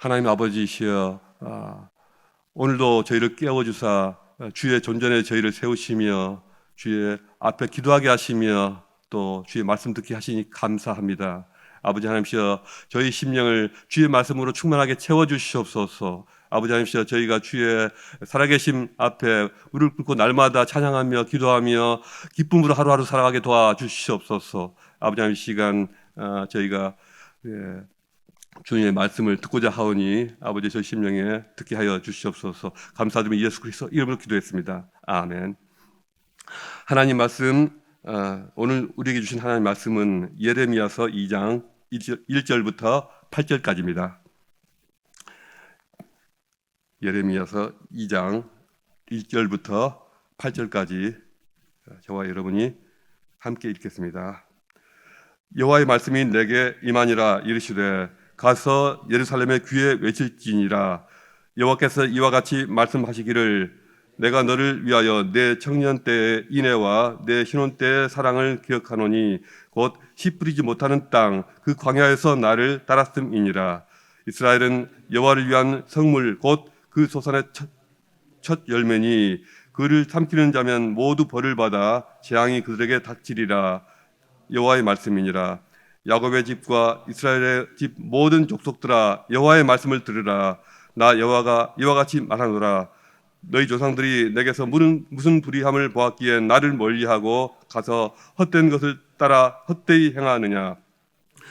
하나님 아버지시여, 오늘도 저희를 깨워주사 주의 존전에 저희를 세우시며 주의 앞에 기도하게 하시며 또 주의 말씀 듣게 하시니 감사합니다. 아버지 하나님시여, 저희 심령을 주의 말씀으로 충만하게 채워주시옵소서. 아버지 하나님시여, 저희가 주의 살아계심 앞에 무릎 꿇고 날마다 찬양하며 기도하며 기쁨으로 하루하루 살아가게 도와주시옵소서. 아버지 하나님, 시간 저희가 주님의 말씀을 듣고자 하오니 아버지, 저희 심령에 듣게 하여 주시옵소서. 감사드리며 예수 그리스도 이름으로 기도했습니다. 아멘. 하나님 말씀, 오늘 우리에게 주신 하나님 말씀은 예레미야서 2장 1절부터 8절까지입니다. 예레미야서 2장 1절부터 8절까지 저와 여러분이 함께 읽겠습니다. 여호와의 말씀이 내게 임하니라. 이르시되 가서 예루살렘의 귀에 외칠지니라. 여호와께서 이와 같이 말씀하시기를 내가 너를 위하여 내 청년 때의 인애와 내 신혼 때의 사랑을 기억하노니 곧 씨 뿌리지 못하는 땅 그 광야에서 나를 따랐음이니라. 이스라엘은 여호와를 위한 성물 곧 그 소산의 첫 열매니 그를 삼키는 자면 모두 벌을 받아 재앙이 그들에게 닥치리라. 여호와의 말씀이니라. 야곱의 집과 이스라엘의 집 모든 족속들아, 여호와의 말씀을 들으라. 나 여호와가 이와 같이 말하노라. 너희 조상들이 내게서 무슨 불의함을 보았기에 나를 멀리하고 가서 헛된 것을 따라 헛되이 행하느냐.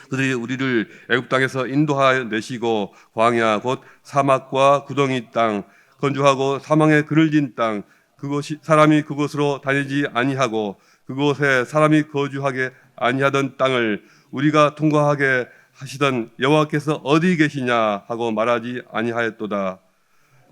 그들이 우리를 애굽 땅에서 인도하여 내시고 광야 곧 사막과 구덩이 땅, 건조하고 사망에 그늘진 땅, 그곳이 사람이 그곳으로 다니지 아니하고 그곳에 사람이 거주하게 아니하던 땅을 우리가 통과하게 하시던 여호와께서 어디 계시냐 하고 말하지 아니하였도다.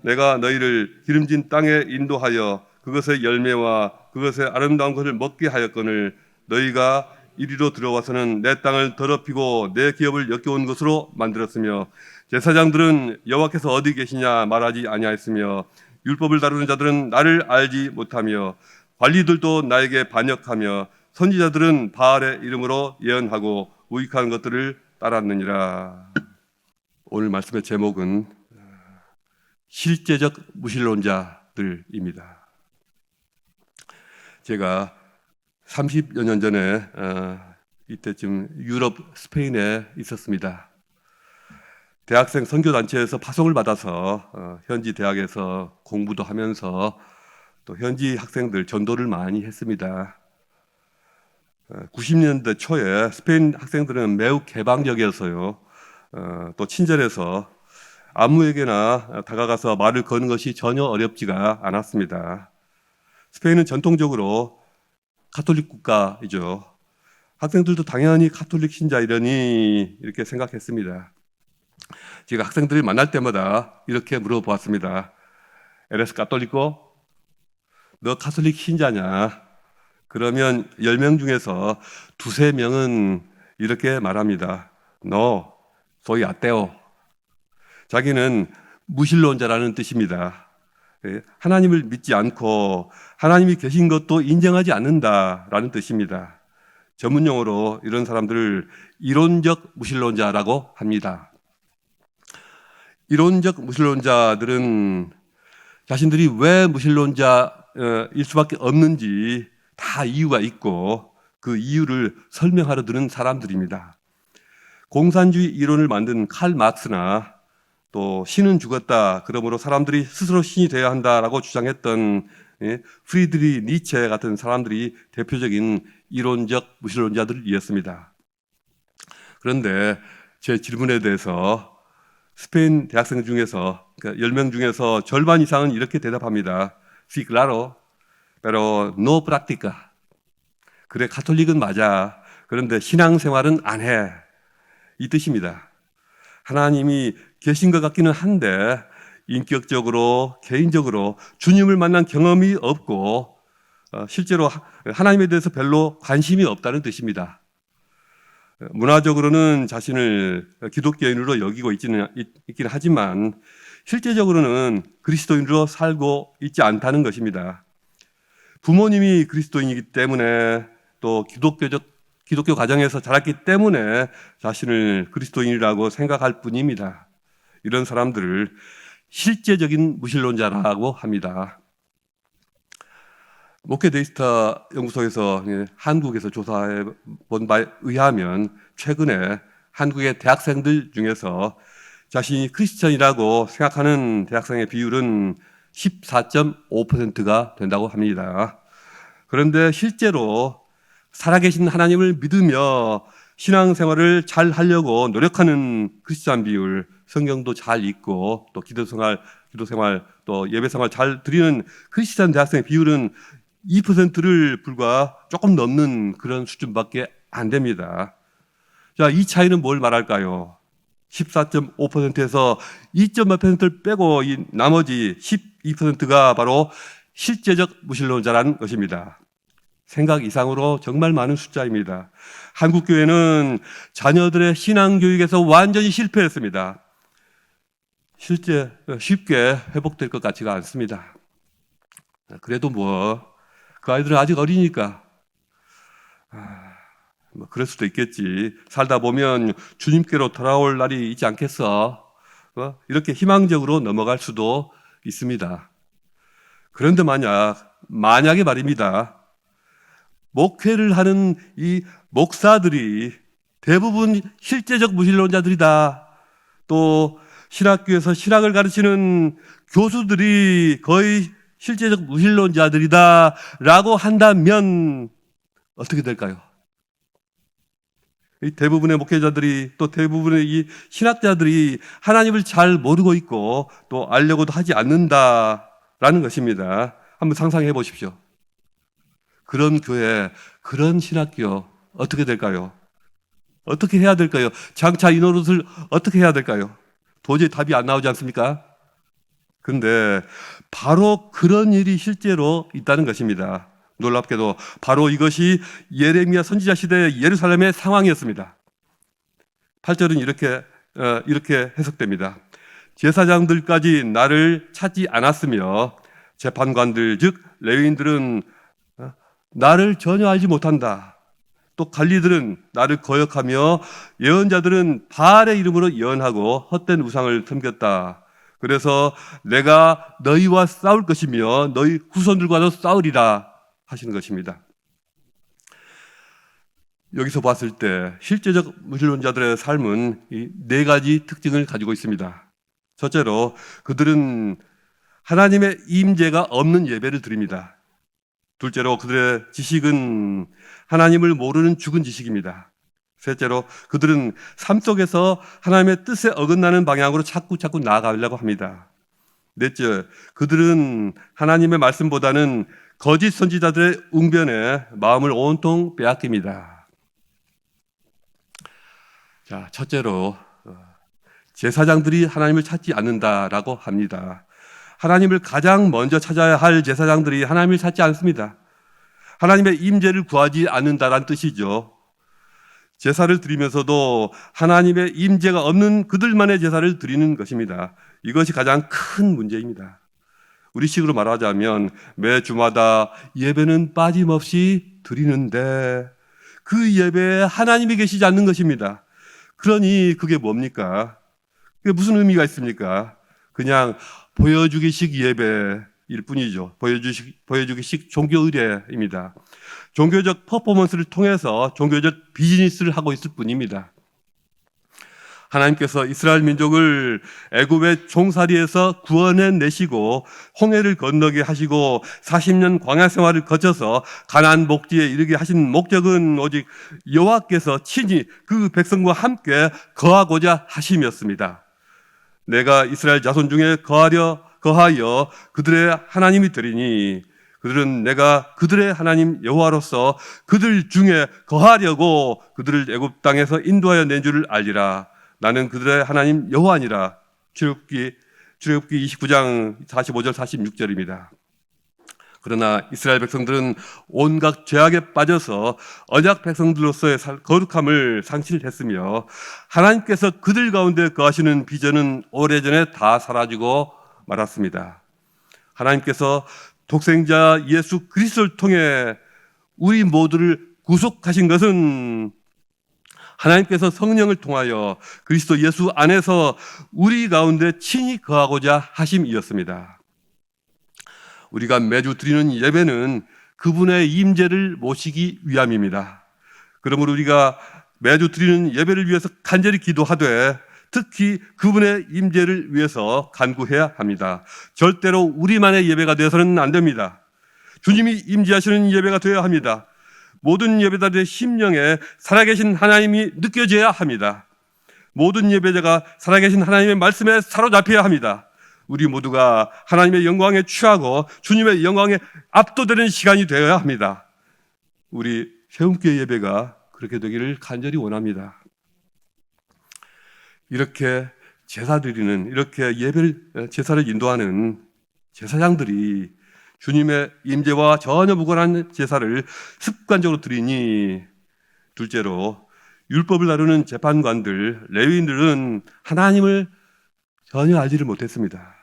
내가 너희를 기름진 땅에 인도하여 그것의 열매와 그것의 아름다운 것을 먹게 하였거늘 너희가 이리로 들어와서는 내 땅을 더럽히고 내 기업을 역겨운 것으로 만들었으며 제사장들은 여호와께서 어디 계시냐 말하지 아니하였으며 율법을 다루는 자들은 나를 알지 못하며 관리들도 나에게 반역하며 선지자들은 바알의 이름으로 예언하고 우익한 것들을 따랐느니라. 오늘 말씀의 제목은 실제적 무신론자들입니다. 제가 30여 년 전에 이때쯤 유럽 스페인에 있었습니다. 대학생 선교단체에서 파송을 받아서 현지 대학에서 공부도 하면서 또 현지 학생들 전도를 많이 했습니다. 90년대 초에 스페인 학생들은 매우 개방적이어서요, 또 친절해서 아무에게나 다가가서 말을 거는 것이 전혀 어렵지가 않았습니다. 스페인은 전통적으로 가톨릭 국가이죠. 학생들도 당연히 가톨릭 신자이려니 이렇게 생각했습니다. 제가 학생들을 만날 때마다 이렇게 물어보았습니다. 에레스 가톨리코? 너 가톨릭 신자냐? 그러면 10명 중에서 2~3명은 이렇게 말합니다. No, soy ateo. 자기는 무신론자라는 뜻입니다. 하나님을 믿지 않고 하나님이 계신 것도 인정하지 않는다라는 뜻입니다. 전문용어로 이런 사람들을 이론적 무신론자라고 합니다. 이론적 무신론자들은 자신들이 왜 무신론자일 수밖에 없는지 다 이유가 있고 그 이유를 설명하려 드는 사람들입니다. 공산주의 이론을 만든 칼 마르크스나 또 신은 죽었다, 그러므로 사람들이 스스로 신이 되어야 한다라고 주장했던 프리드리 니체 같은 사람들이 대표적인 이론적 무신론자들이었습니다. 그런데 제 질문에 대해서 스페인 대학생 중에서, 그러니까 10명 중에서 절반 이상은 이렇게 대답합니다. Sí, claro, pero no practica. 그래, 가톨릭은 맞아. 그런데 신앙생활은 안 해. 이 뜻입니다. 하나님이 계신 것 같기는 한데 인격적으로, 개인적으로 주님을 만난 경험이 없고 실제로 하나님에 대해서 별로 관심이 없다는 뜻입니다. 문화적으로는 자신을 기독교인으로 여기고 있긴 하지만 실제적으로는 그리스도인으로 살고 있지 않다는 것입니다. 부모님이 그리스도인이기 때문에 또 기독교 가정에서 자랐기 때문에 자신을 그리스도인이라고 생각할 뿐입니다. 이런 사람들을 실제적인 무신론자라고 합니다. 목회 데이스타 연구소에서 한국에서 조사해 본 바에 의하면 최근에 한국의 대학생들 중에서 자신이 크리스천이라고 생각하는 대학생의 비율은 14.5%가 된다고 합니다. 그런데 실제로 살아계신 하나님을 믿으며 신앙생활을 잘 하려고 노력하는 크리스천 비율, 성경도 잘 읽고 또 기도생활, 또 예배생활 잘 드리는 크리스천 대학생의 비율은 2%를 불과 조금 넘는 그런 수준밖에 안 됩니다. 자, 이 차이는 뭘 말할까요? 14.5%에서 2.5%를 빼고 이 나머지 12%가 바로 실제적 무신론자라는 것입니다. 생각 이상으로 정말 많은 숫자입니다. 한국 교회는 자녀들의 신앙 교육에서 완전히 실패했습니다. 실제 쉽게 회복될 것 같지가 않습니다. 그래도 그 아이들은 아직 어리니까 그럴 수도 있겠지. 살다 보면 주님께로 돌아올 날이 있지 않겠어? 이렇게 희망적으로 넘어갈 수도 있습니다. 그런데 만약에 말입니다. 목회를 하는 이 목사들이 대부분 실제적 무신론자들이다. 또 신학교에서 신학을 가르치는 교수들이 거의 실제적 무신론자들이다 라고 한다면 어떻게 될까요? 대부분의 목회자들이 또 대부분의 이 신학자들이 하나님을 잘 모르고 있고 또 알려고도 하지 않는다라는 것입니다. 한번 상상해 보십시오. 그런 교회, 그런 신학교 어떻게 될까요? 어떻게 해야 될까요? 장차 이 노릇을 어떻게 해야 될까요? 도저히 답이 안 나오지 않습니까? 근데 바로 그런 일이 실제로 있다는 것입니다. 놀랍게도 바로 이것이 예레미야 선지자 시대의 예루살렘의 상황이었습니다. 8절은 이렇게 해석됩니다. 제사장들까지 나를 찾지 않았으며 재판관들 즉 레위인들은 나를 전혀 알지 못한다. 또 관리들은 나를 거역하며 예언자들은 바알의 이름으로 예언하고 헛된 우상을 섬겼다. 그래서 내가 너희와 싸울 것이며 너희 후손들과도 싸우리라 하시는 것입니다. 여기서 봤을 때 실제적 무신론자들의 삶은 이 네 가지 특징을 가지고 있습니다. 첫째로 그들은 하나님의 임재가 없는 예배를 드립니다. 둘째로 그들의 지식은 하나님을 모르는 죽은 지식입니다. 셋째로 그들은 삶 속에서 하나님의 뜻에 어긋나는 방향으로 자꾸 나아가려고 합니다. 넷째, 그들은 하나님의 말씀보다는 거짓 선지자들의 웅변에 마음을 온통 빼앗깁니다. 자, 첫째로 제사장들이 하나님을 찾지 않는다라고 합니다. 하나님을 가장 먼저 찾아야 할 제사장들이 하나님을 찾지 않습니다. 하나님의 임재를 구하지 않는다라는 뜻이죠. 제사를 드리면서도 하나님의 임재가 없는 그들만의 제사를 드리는 것입니다. 이것이 가장 큰 문제입니다. 우리식으로 말하자면 매 주마다 예배는 빠짐없이 드리는데 그 예배에 하나님이 계시지 않는 것입니다. 그러니 그게 뭡니까? 그게 무슨 의미가 있습니까? 그냥 보여주기식 예배일 뿐이죠. 보여주기식 종교 의례입니다. 종교적 퍼포먼스를 통해서 종교적 비즈니스를 하고 있을 뿐입니다. 하나님께서 이스라엘 민족을 애굽의 종살이에서 구원해내시고 홍해를 건너게 하시고 40년 광야 생활을 거쳐서 가나안 복지에 이르게 하신 목적은 오직 여호와께서 친히 그 백성과 함께 거하고자 하심이었습니다. 내가 이스라엘 자손 중에 거하여 그들의 하나님이 되리니 그들은 내가 그들의 하나님 여호와로서 그들 중에 거하려고 그들을 애굽 땅에서 인도하여 낸 줄을 알리라. 나는 그들의 하나님 여호와니라. 출애굽기 29장 45절 46절입니다. 그러나 이스라엘 백성들은 온갖 죄악에 빠져서 언약 백성들로서의 거룩함을 상실했으며 하나님께서 그들 가운데 거하시는 비전은 오래전에 다 사라지고 말았습니다. 하나님께서 독생자 예수 그리스도를 통해 우리 모두를 구속하신 것은 하나님께서 성령을 통하여 그리스도 예수 안에서 우리 가운데 친히 거하고자 하심이었습니다. 우리가 매주 드리는 예배는 그분의 임재를 모시기 위함입니다. 그러므로 우리가 매주 드리는 예배를 위해서 간절히 기도하되 특히 그분의 임재를 위해서 간구해야 합니다. 절대로 우리만의 예배가 되어서는 안 됩니다. 주님이 임재하시는 예배가 되어야 합니다. 모든 예배자들의 심령에 살아계신 하나님이 느껴져야 합니다. 모든 예배자가 살아계신 하나님의 말씀에 사로잡혀야 합니다. 우리 모두가 하나님의 영광에 취하고 주님의 영광에 압도되는 시간이 되어야 합니다. 우리 세움교회 예배가 그렇게 되기를 간절히 원합니다. 이렇게 제사 드리는, 이렇게 제사를 인도하는 제사장들이 주님의 임재와 전혀 무관한 제사를 습관적으로 드리니, 둘째로 율법을 다루는 재판관들, 레위인들은 하나님을 전혀 알지를 못했습니다.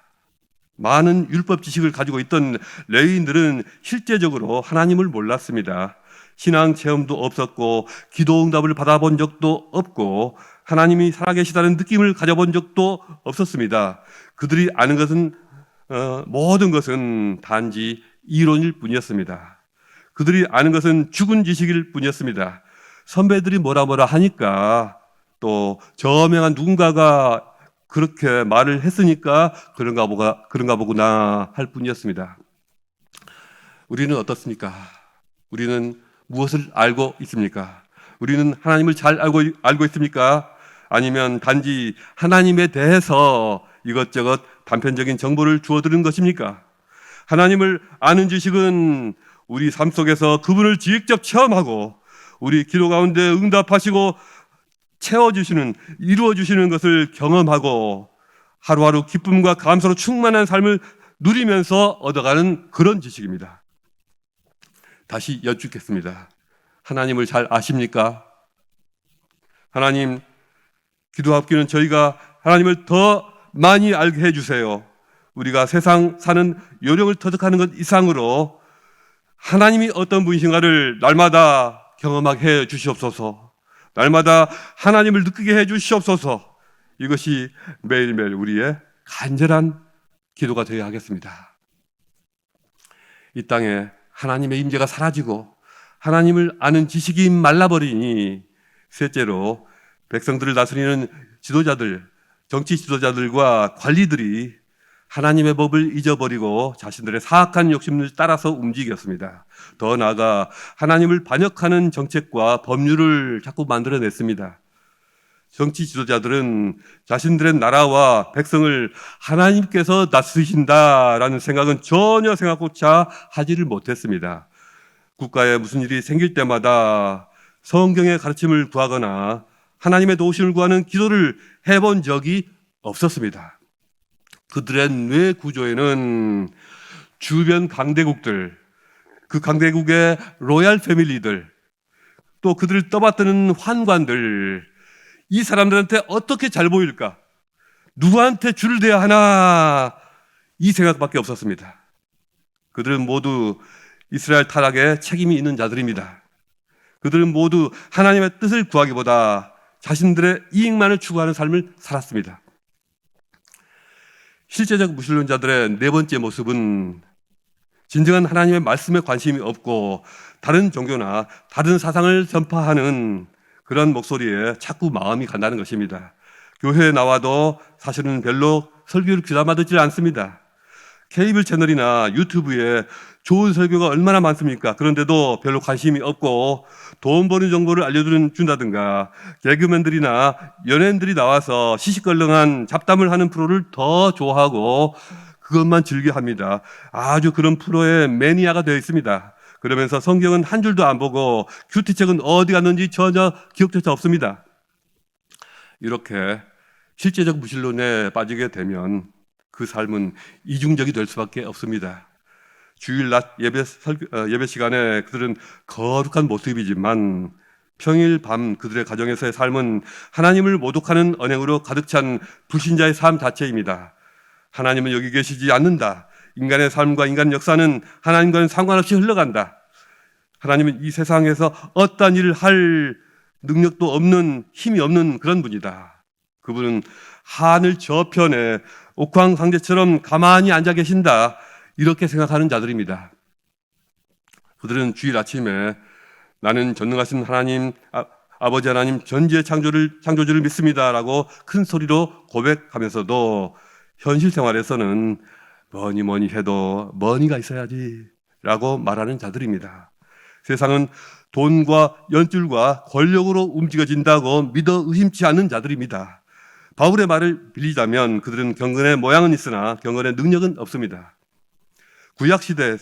많은 율법 지식을 가지고 있던 레위인들은 실제적으로 하나님을 몰랐습니다. 신앙 체험도 없었고 기도 응답을 받아본 적도 없고 하나님이 살아계시다는 느낌을 가져본 적도 없었습니다. 그들이 아는 것은 모든 것은 단지 이론일 뿐이었습니다. 그들이 아는 것은 죽은 지식일 뿐이었습니다. 선배들이 뭐라 하니까, 또 저명한 누군가가 그렇게 말을 했으니까 그런가 보구나 할 뿐이었습니다. 우리는 어떻습니까? 우리는 무엇을 알고 있습니까? 우리는 하나님을 잘 알고 있습니까? 아니면 단지 하나님에 대해서 이것저것 단편적인 정보를 주어드는 것입니까? 하나님을 아는 지식은 우리 삶 속에서 그분을 직접 체험하고 우리 기도 가운데 응답하시고 채워주시는, 이루어주시는 것을 경험하고 하루하루 기쁨과 감사로 충만한 삶을 누리면서 얻어가는 그런 지식입니다. 다시 여쭙겠습니다. 하나님을 잘 아십니까? 하나님, 기도합기는 저희가 하나님을 더 많이 알게 해주세요. 우리가 세상 사는 요령을 터득하는 것 이상으로 하나님이 어떤 분이신가를 날마다 경험하게 해 주시옵소서. 날마다 하나님을 느끼게 해 주시옵소서. 이것이 매일매일 우리의 간절한 기도가 되어야 하겠습니다. 이 땅에 하나님의 임재가 사라지고 하나님을 아는 지식이 말라버리니, 셋째로 백성들을 다스리는 지도자들, 정치 지도자들과 관리들이 하나님의 법을 잊어버리고 자신들의 사악한 욕심을 따라서 움직였습니다. 더 나아가 하나님을 반역하는 정책과 법률을 자꾸 만들어냈습니다. 정치 지도자들은 자신들의 나라와 백성을 하나님께서 다스리신다라는 생각은 전혀 생각조차 하지를 못했습니다. 국가에 무슨 일이 생길 때마다 성경의 가르침을 구하거나 하나님의 도우심을 구하는 기도를 해본 적이 없었습니다. 그들의 뇌 구조에는 주변 강대국들, 그 강대국의 로얄 패밀리들, 또 그들을 떠받드는 환관들, 이 사람들한테 어떻게 잘 보일까? 누구한테 줄을 대야 하나? 이 생각밖에 없었습니다. 그들은 모두 이스라엘 타락에 책임이 있는 자들입니다. 그들은 모두 하나님의 뜻을 구하기보다 자신들의 이익만을 추구하는 삶을 살았습니다. 실제적 무신론자들의 네 번째 모습은 진정한 하나님의 말씀에 관심이 없고 다른 종교나 다른 사상을 전파하는 그런 목소리에 자꾸 마음이 간다는 것입니다. 교회에 나와도 사실은 별로 설교를 귀담아 듣지 않습니다. 케이블 채널이나 유튜브에 좋은 설교가 얼마나 많습니까? 그런데도 별로 관심이 없고 돈 버는 정보를 알려준다든가 개그맨들이나 연예인들이 나와서 시시껄렁한 잡담을 하는 프로를 더 좋아하고 그것만 즐겨합니다. 아주 그런 프로의 매니아가 되어 있습니다. 그러면서 성경은 한 줄도 안 보고 큐티책은 어디 갔는지 전혀 기억조차 없습니다. 이렇게 실제적 무신론에 빠지게 되면 그 삶은 이중적이 될 수밖에 없습니다. 주일 낮 예배 시간에 그들은 거룩한 모습이지만 평일 밤 그들의 가정에서의 삶은 하나님을 모독하는 언행으로 가득 찬 불신자의 삶 자체입니다. 하나님은 여기 계시지 않는다. 인간의 삶과 인간 역사는 하나님과는 상관없이 흘러간다. 하나님은 이 세상에서 어떠한 일을 할 능력도 없는, 힘이 없는 그런 분이다. 그분은 하늘 저편에 옥황상제처럼 가만히 앉아 계신다. 이렇게 생각하는 자들입니다. 그들은 주일 아침에 나는 전능하신 하나님, 아버지 하나님 전지의 창조주를 믿습니다라고 큰 소리로 고백하면서도 현실 생활에서는 뭐니 해도 머니가 있어야지 라고 말하는 자들입니다. 세상은 돈과 연줄과 권력으로 움직여진다고 믿어 의심치 않는 자들입니다. 바울의 말을 빌리자면 그들은 경건의 모양은 있으나 경건의 능력은 없습니다. 구약시대의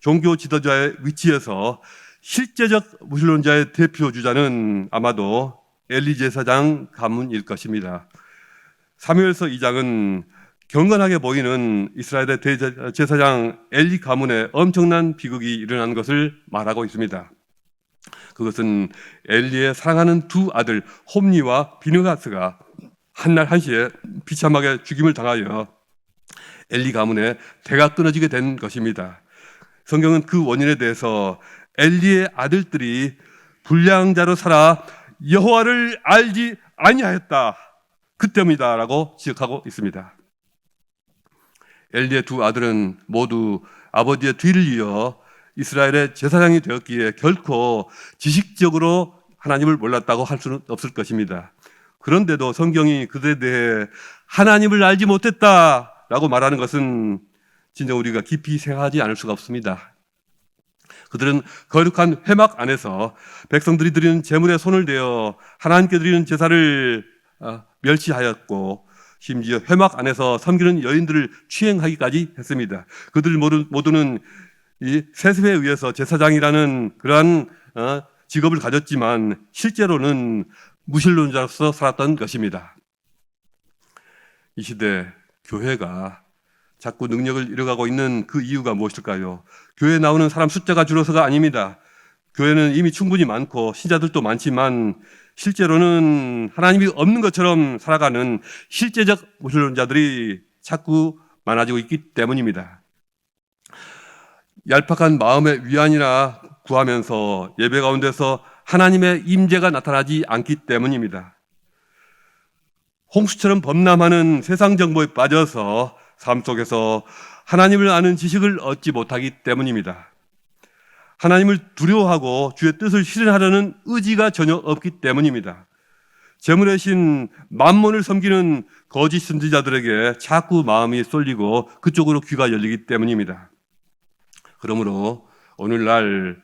종교 지도자의 위치에서 실제적 무신론자의 대표 주자는 아마도 엘리 제사장 가문일 것입니다. 사무엘서 2장은 경건하게 보이는 이스라엘의 대제사장 엘리 가문에 엄청난 비극이 일어난 것을 말하고 있습니다. 그것은 엘리의 사랑하는 두 아들 홈니와 비느하스가 한날 한시에 비참하게 죽임을 당하여 엘리 가문의 대가 끊어지게 된 것입니다. 성경은 그 원인에 대해서 엘리의 아들들이 불량자로 살아 여호와를 알지 아니하였다. 그 때문이다라고 지적하고 있습니다. 엘리의 두 아들은 모두 아버지의 뒤를 이어 이스라엘의 제사장이 되었기에 결코 지식적으로 하나님을 몰랐다고 할 수는 없을 것입니다. 그런데도 성경이 그들에 대해 하나님을 알지 못했다라고 말하는 것은 진짜 우리가 깊이 생각하지 않을 수가 없습니다. 그들은 거룩한 회막 안에서 백성들이 드리는 제물에 손을 대어 하나님께 드리는 제사를 멸시하였고 심지어 회막 안에서 섬기는 여인들을 추행하기까지 했습니다. 그들 모두는 이 세습에 의해서 제사장이라는 그러한 직업을 가졌지만 실제로는 무신론자로서 살았던 것입니다. 이 시대 교회가 자꾸 능력을 잃어가고 있는 그 이유가 무엇일까요? 교회에 나오는 사람 숫자가 줄어서가 아닙니다. 교회는 이미 충분히 많고 신자들도 많지만 실제로는 하나님이 없는 것처럼 살아가는 실제적 무신론자들이 자꾸 많아지고 있기 때문입니다. 얄팍한 마음의 위안이나 구하면서 예배 가운데서 하나님의 임재가 나타나지 않기 때문입니다. 홍수처럼 범람하는 세상 정보에 빠져서 삶 속에서 하나님을 아는 지식을 얻지 못하기 때문입니다. 하나님을 두려워하고 주의 뜻을 실현하려는 의지가 전혀 없기 때문입니다. 재물의 신 만몬을 섬기는 거짓 선지자들에게 자꾸 마음이 쏠리고 그쪽으로 귀가 열리기 때문입니다. 그러므로 오늘날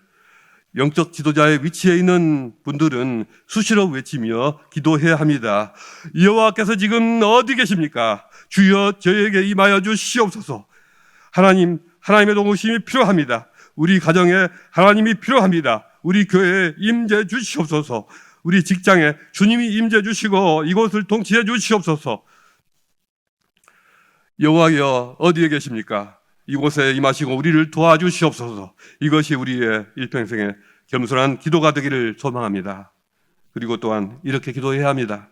영적 지도자의 위치에 있는 분들은 수시로 외치며 기도해야 합니다. 여호와께서 지금 어디 계십니까? 주여 저에게 임하여 주시옵소서. 하나님의 도우심이 필요합니다. 우리 가정에 하나님이 필요합니다. 우리 교회에 임재 주시옵소서. 우리 직장에 주님이 임재 주시고 이곳을 통치해 주시옵소서. 여호와여 어디에 계십니까? 이곳에 임하시고 우리를 도와주시옵소서. 이것이 우리의 일평생의 겸손한 기도가 되기를 소망합니다. 그리고 또한 이렇게 기도해야 합니다.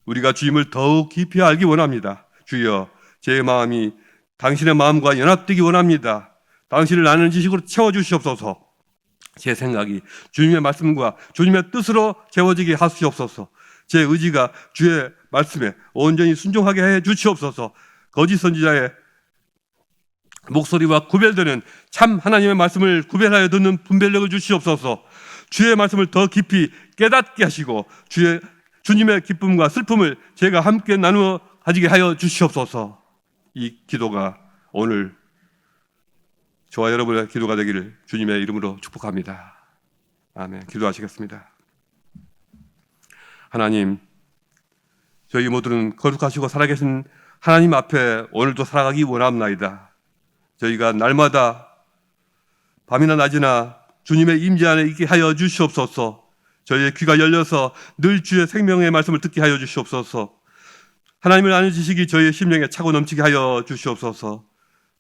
우리가 주님을 더욱 깊이 알기 원합니다. 주여 제 마음이 당신의 마음과 연합되기 원합니다. 당신을 아는 지식으로 채워주시옵소서. 제 생각이 주님의 말씀과 주님의 뜻으로 채워지게 하시옵소서. 제 의지가 주의 말씀에 온전히 순종하게 해 주시옵소서. 거짓 선지자의 목소리와 구별되는 참 하나님의 말씀을 구별하여 듣는 분별력을 주시옵소서. 주의 말씀을 더 깊이 깨닫게 하시고 주님의 기쁨과 슬픔을 제가 함께 나누어 가지게 하여 주시옵소서. 이 기도가 오늘 저와 여러분의 기도가 되기를 주님의 이름으로 축복합니다. 아멘. 기도하시겠습니다. 하나님, 저희 모두는 거룩하시고 살아계신 하나님 앞에 오늘도 살아가기 원합나이다. 저희가 날마다 밤이나 낮이나 주님의 임재 안에 있게 하여 주시옵소서. 저희의 귀가 열려서 늘 주의 생명의 말씀을 듣게 하여 주시옵소서. 하나님을 아는 지식이 저희의 심령에 차고 넘치게 하여 주시옵소서.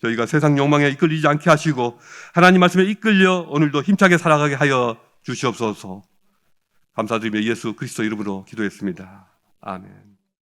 저희가 세상 욕망에 이끌리지 않게 하시고 하나님 말씀에 이끌려 오늘도 힘차게 살아가게 하여 주시옵소서. 감사드리며 예수 그리스도 이름으로 기도했습니다. 아멘.